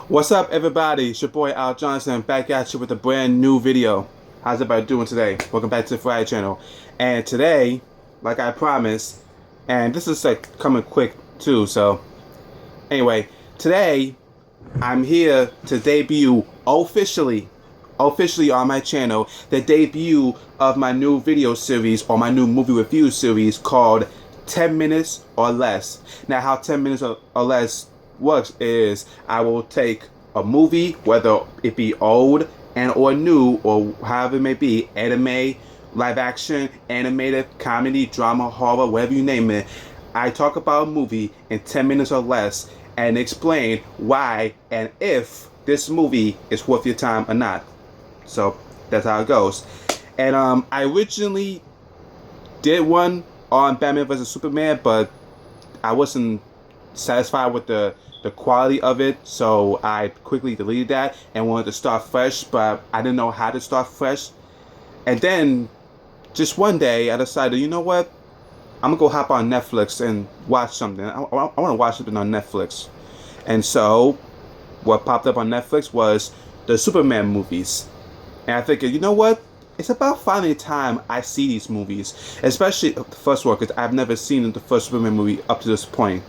What's up, everybody? It's your boy Al Johnson back at you with a brand new video. How's everybody doing today? Welcome back to the Friday channel. And today, like I promised, and this is like coming quick too, so anyway, today I'm here to debut officially on my channel the debut of my new video series or my new movie review series called 10 minutes or less. Now, how 10 minutes or less works is I will take a movie, whether it be old and or new or however it may be, anime, live action, animated, comedy, drama, horror, whatever you name it. I talk about a movie in 10 minutes or less and explain why and if this movie is worth your time or not. So that's how it goes. And I originally did one on Batman vs Superman, but I wasn't satisfied with the quality of it, so I quickly deleted that and wanted to start fresh, but I didn't know how to start fresh. And then just one day I decided, you know what, I'm gonna go hop on Netflix and watch something. I want to watch something on Netflix. And so what popped up on Netflix was the Superman movies. And I figured, you know what, it's about finally time I see these movies, especially the first one, because I've never seen the first Superman movie up to this point.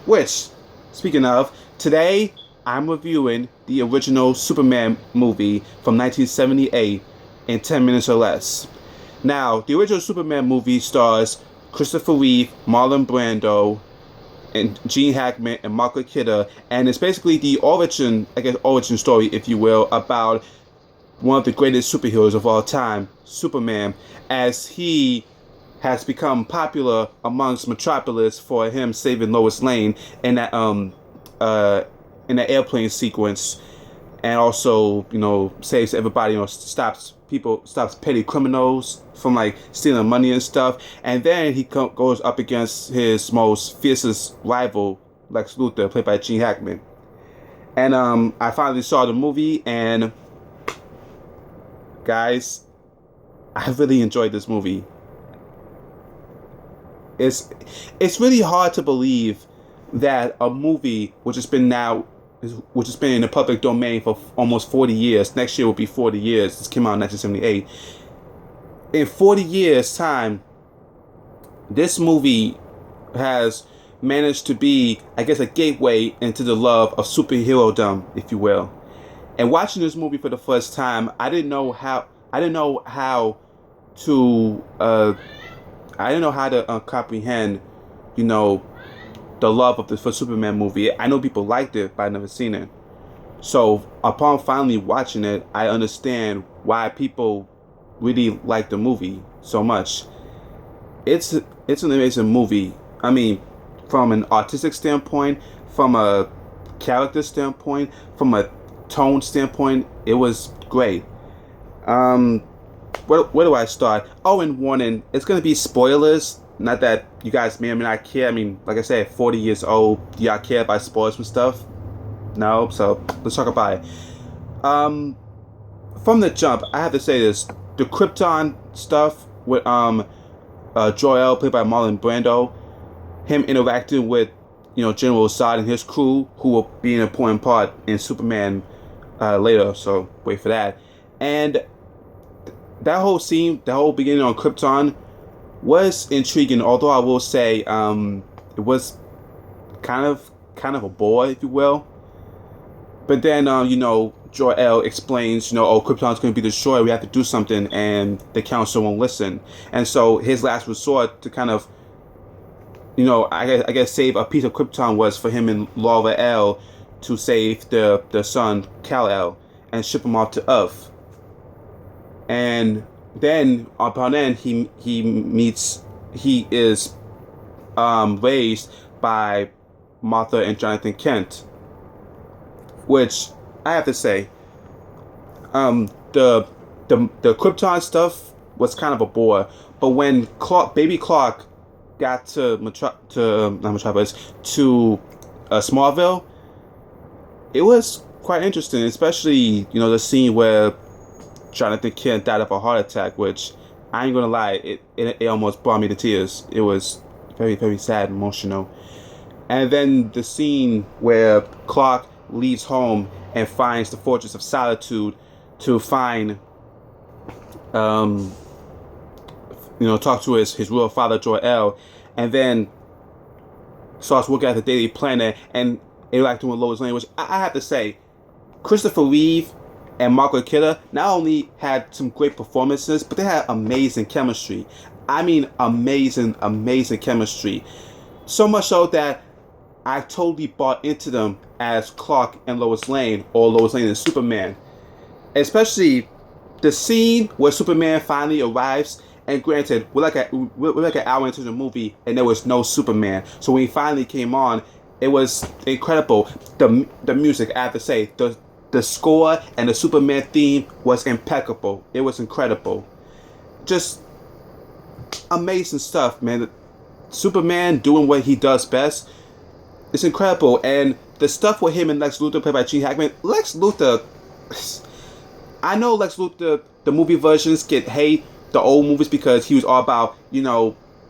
Which, speaking of, today I'm reviewing the original Superman movie from 1978 in 10 minutes or less. Now, the original Superman movie stars Christopher Reeve, Marlon Brando, and Gene Hackman and Margot, and it's basically the origin story, if you will, about one of the greatest superheroes of all time, Superman, as he has become popular amongst Metropolis for him saving Lois Lane in that airplane sequence, and also, you know, saves everybody, you know, stops petty criminals from like stealing money and stuff. And then he goes up against his most fiercest rival, Lex Luthor, played by Gene Hackman. And I finally saw the movie, and guys, I really enjoyed this movie. It's really hard to believe that a movie which has been in the public domain for almost 40 years. Next year will be 40 years. This came out in 1978. In 40 years' time, this movie has managed to be, I guess, a gateway into the love of superhero-dom, if you will. And watching this movie for the first time, I didn't know how to comprehend, you know, the love of the first Superman movie. I know people liked it, but I've never seen it. So upon finally watching it, I understand why people really like the movie so much. It's an amazing movie. I mean, from an artistic standpoint, from a character standpoint, from a tone standpoint, it was great. Where do I start? Oh, and warning, it's going to be spoilers. Not that you guys may or may not care. I mean, like I said, 40 years old. Do y'all care about spoilers and stuff? No? So, let's talk about it. From the jump, I have to say this. The Krypton stuff with Jor-El, played by Marlon Brando, him interacting with, you know, General Zod and his crew, who will be an important part in Superman later, so wait for that. And that whole scene, the whole beginning on Krypton was intriguing, although I will say it was kind of a bore, if you will. But then you know, Jor-El explains, you know, oh, Krypton's going to be destroyed, we have to do something, and the council won't listen. And so his last resort to kind of, you know, I guess save a piece of Krypton was for him and Laura L to save the son Kal-El and ship him off to Earth. And then upon then he is raised by Martha and Jonathan Kent, which I have to say, the Krypton stuff was kind of a bore. But when baby Clark got to Smallville, it was quite interesting, especially, you know, the scene where Jonathan Kent died of a heart attack, which I ain't gonna lie, it almost brought me to tears. It was very, very sad, emotional. And then the scene where Clark leaves home and finds the Fortress of Solitude to find, um, talk to his real father, Jor-El, and then starts working at the Daily Planet and interacting with Lois Lane, which I have to say, Christopher Reeve and Margot not only had some great performances, but they had amazing chemistry. I mean, amazing, amazing chemistry. So much so that I totally bought into them as Clark and Lois Lane, or Lois Lane and Superman. Especially the scene where Superman finally arrives. And granted, we're like an hour into the movie, and there was no Superman. So when he finally came on, it was incredible. The music, I have to say, the score and the Superman theme was impeccable. It was incredible. Just amazing stuff, man. Superman doing what he does best. It's incredible. And the stuff with him and Lex Luthor, played by Gene Hackman. Lex Luthor, I know Lex Luthor, the movie versions get hate. The old movies, because he was all about,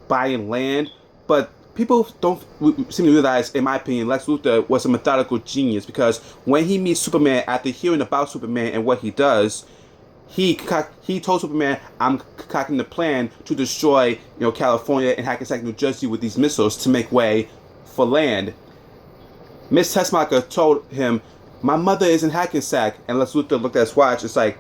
buying land. But people don't seem to realize, in my opinion, Lex Luthor was a methodical genius, because when he meets Superman, after hearing about Superman and what he does, he told Superman, I'm concocting the plan to destroy, California and Hackensack, New Jersey with these missiles to make way for land. Miss Tessmacher told him, my mother is in Hackensack. And Lex Luthor looked at his watch. It's like,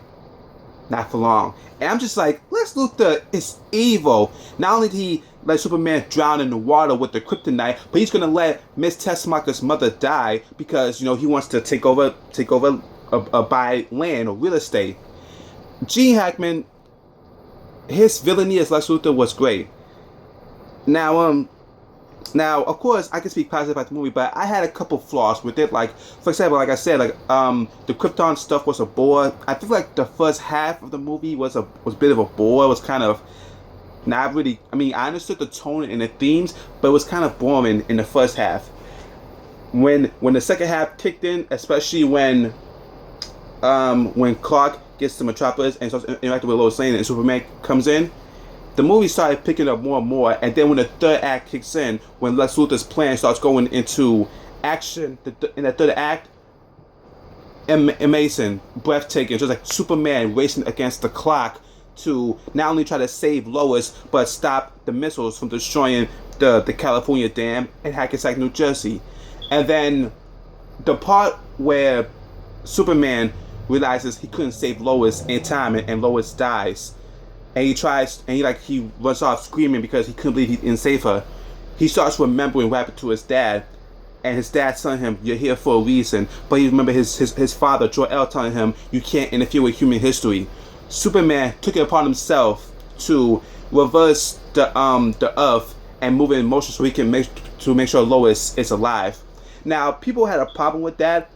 not for long. And I'm just like, Lex Luthor is evil. Not only did he let Superman drown in the water with the kryptonite, but he's gonna let Miss Tessmacher's mother die because he wants to take over buy land or real estate. Gene Hackman, his villainy as Lex Luthor was great. Now, of course, I can speak positive about the movie, but I had a couple flaws with it. Like, for example, like I said, the Krypton stuff was a bore. I feel like the first half of the movie was a bit of a bore. It was kind of not really. I mean, I understood the tone and the themes, but it was kind of boring in the first half. When the second half kicked in, especially when Clark gets to Metropolis and starts interacting with Lois Lane and Superman comes in, the movie started picking up more and more. And then when the third act kicks in, when Lex Luthor's plan starts going into action, in the third act, amazing, breathtaking, just like Superman racing against the clock to not only try to save Lois, but stop the missiles from destroying the California dam in Hackensack, New Jersey. And then the part where Superman realizes he couldn't save Lois in time, and Lois dies. And he runs off screaming because he couldn't believe he didn't save her. He starts remembering what happened to his dad, and his dad telling him, "You're here for a reason." But he remembered his father, Jor-El, telling him, "You can't interfere with human history." Superman took it upon himself to reverse the Earth and move it in motion so he can make sure Lois is alive. Now, people had a problem with that.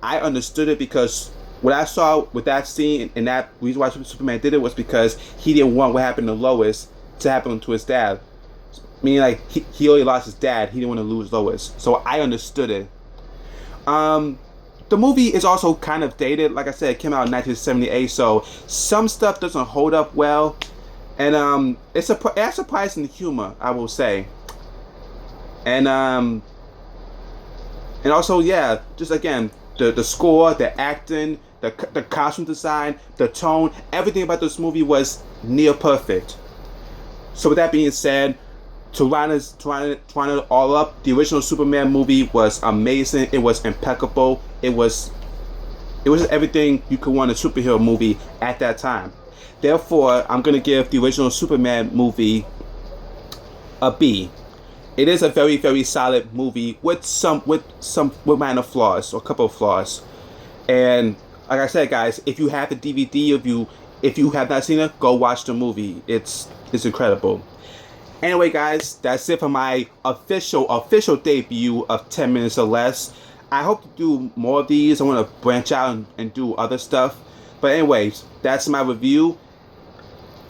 I understood it because what I saw with that scene and that reason why Superman did it was because he didn't want what happened to Lois to happen to his dad. Meaning, like, he only lost his dad. He didn't want to lose Lois. So I understood it. The movie is also kind of dated. Like I said, it came out in 1978, so some stuff doesn't hold up well. And it has surprising humor, I will say. And also, yeah, just again, the score, the acting, the costume design, the tone, everything about this movie was near perfect. So with that being said, to round it all up, the original Superman movie was amazing. It was impeccable. It was everything you could want a superhero movie at that time. Therefore, I'm gonna give the original Superman movie a B. It is a very, very solid movie with minor flaws, or a couple of flaws. And like I said, guys, if you have the DVD, if you have not seen it, go watch the movie. It's incredible. Anyway, guys, that's it for my official debut of 10 minutes or less. I hope to do more of these. I want to branch out and do other stuff. But anyways, that's my review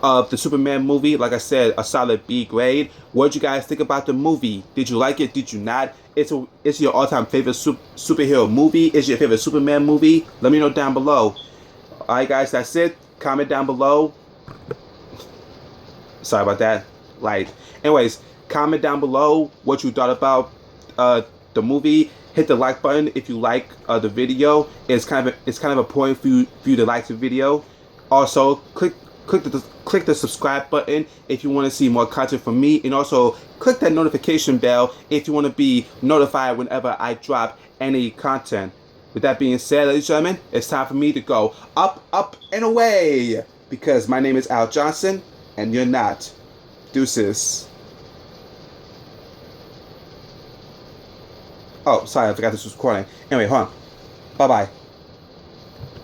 of the Superman movie. Like I said, a solid B grade. What did you guys think about the movie? Did you like it? Did you not? It's your all-time favorite superhero movie? Is your favorite Superman movie? Let me know down below. Alright, guys, that's it. Comment down below. Sorry about that. Anyways, comment down below what you thought about the movie, hit the like button if you like the video. It's kind of important for you to like the video. Also, click the subscribe button if you want to see more content from me, and also click that notification bell if you want to be notified whenever I drop any content. With that being said, ladies and gentlemen, it's time for me to go up, up, and away, because my name is Al Johnson, and you're not. Deuces. Oh, sorry, I forgot this was recording. Anyway, hold on. Bye-bye.